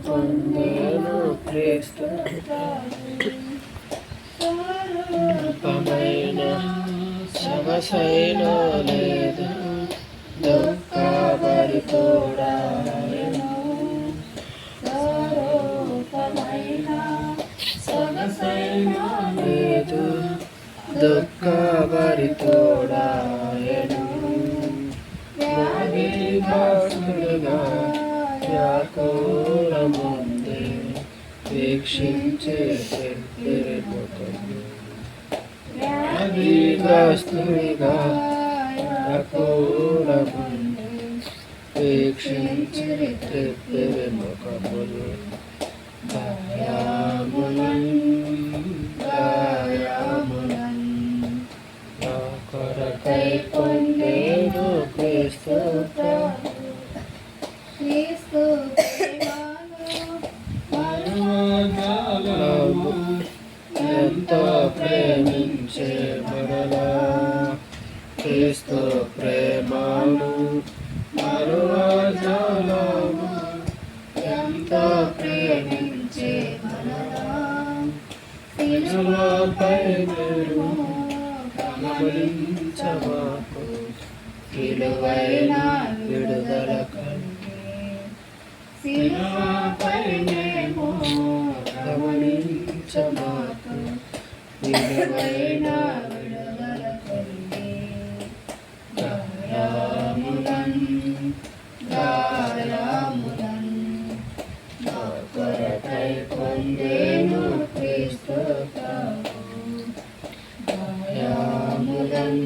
పొందేను క్రీస్తు రూపమైన సమసైన లేదు దుఃఖపడి తోడాయను స్వరూపమైన సమసైన లేదు దుఃఖపడి తోడాయను వ్యాధిగ్రస్తుడుగా వ్యాకుల ముందే వీక్షించే వ్యాధిగ్రస్తుడిగా వ్యాకుల ముందే వీక్షించే ముఖములు నా కొరకై పొందేను క్రీస్తు ఎంతో ప్రేమించే మరలా క్రీస్తు ప్రేమను మరువజాలము ఎంతో ప్రేమించే మరలా శిలువపై మీరు గమనించమాకు విలువైన విడుదల శిలువపై మేము గమనించమాకు విలువైన విడుదల గాయములన్ నా కొరకై పొందేను క్రీస్తు గాయములన్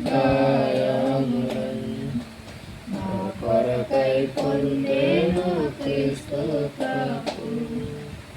నా కొరకై పొందేను క్రీస్తు